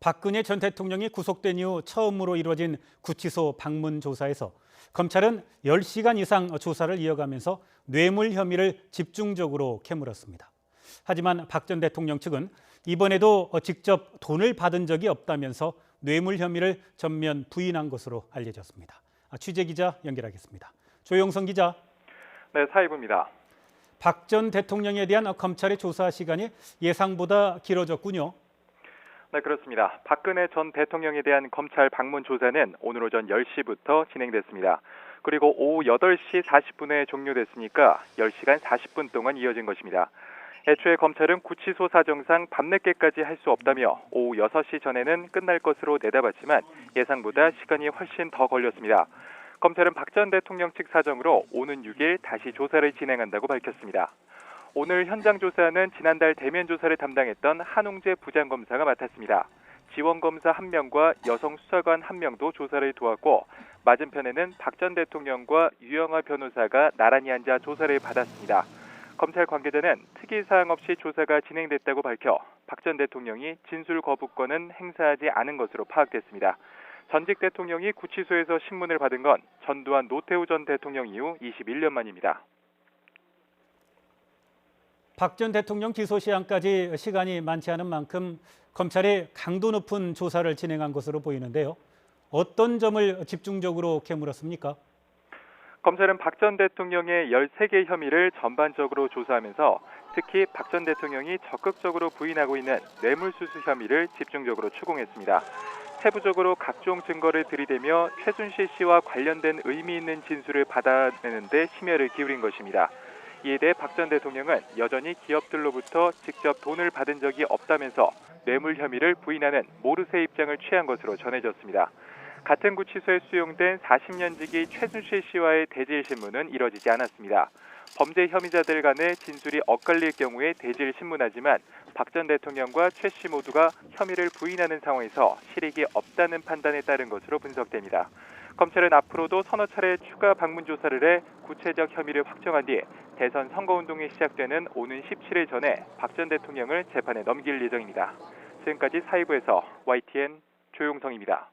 박근혜 전 대통령이 구속된 이후 처음으로 이루어진 구치소 방문 조사에서 검찰은 10시간 이상 조사를 이어가면서 뇌물 혐의를 집중적으로 캐물었습니다. 하지만 박 전 대통령 측은 이번에도 직접 돈을 받은 적이 없다면서 뇌물 혐의를 전면 부인한 것으로 알려졌습니다. 취재 기자 연결하겠습니다. 조영성 기자. 네, 사입입니다. 박 전 대통령에 대한 검찰의 조사 시간이 예상보다 길어졌군요. 네, 그렇습니다. 박근혜 전 대통령에 대한 검찰 방문 조사는 오늘 오전 10시부터 진행됐습니다. 그리고 오후 8시 40분에 종료됐으니까 10시간 40분 동안 이어진 것입니다. 애초에 검찰은 구치소 사정상 밤늦게까지 할 수 없다며 오후 6시 전에는 끝날 것으로 내다봤지만 예상보다 시간이 훨씬 더 걸렸습니다. 검찰은 박 전 대통령 측 사정으로 오는 6일 다시 조사를 진행한다고 밝혔습니다. 오늘 현장 조사는 지난달 대면 조사를 담당했던 한웅재 부장검사가 맡았습니다. 지원검사 1명과 여성 수사관 1명도 조사를 도왔고 맞은편에는 박 전 대통령과 유영하 변호사가 나란히 앉아 조사를 받았습니다. 검찰 관계자는 특이사항 없이 조사가 진행됐다고 밝혀 박 전 대통령이 진술 거부권은 행사하지 않은 것으로 파악됐습니다. 전직 대통령이 구치소에서 신문을 받은 건 전두환 노태우 전 대통령 이후 21년 만입니다. 박 전 대통령 기소 시한까지 시간이 많지 않은 만큼 검찰이 강도 높은 조사를 진행한 것으로 보이는데요. 어떤 점을 집중적으로 캐물었습니까? 검찰은 박 전 대통령의 13개 혐의를 전반적으로 조사하면서 특히 박 전 대통령이 적극적으로 부인하고 있는 뇌물수수 혐의를 집중적으로 추궁했습니다. 세부적으로 각종 증거를 들이대며 최순실 씨와 관련된 의미 있는 진술을 받아내는 데 심혈을 기울인 것입니다. 이에 대해 박 전 대통령은 여전히 기업들로부터 직접 돈을 받은 적이 없다면서 뇌물 혐의를 부인하는 모르쇠 입장을 취한 것으로 전해졌습니다. 같은 구치소에 수용된 40년 지기 최순실 씨와의 대질 신문은 이뤄지지 않았습니다. 범죄 혐의자들 간의 진술이 엇갈릴 경우에 대질 신문하지만 박 전 대통령과 최 씨 모두가 혐의를 부인하는 상황에서 실익이 없다는 판단에 따른 것으로 분석됩니다. 검찰은 앞으로도 서너 차례 추가 방문 조사를 해 구체적 혐의를 확정한 뒤 대선 선거운동이 시작되는 오는 17일 전에 박 전 대통령을 재판에 넘길 예정입니다. 지금까지 사이부에서 YTN 조용성입니다.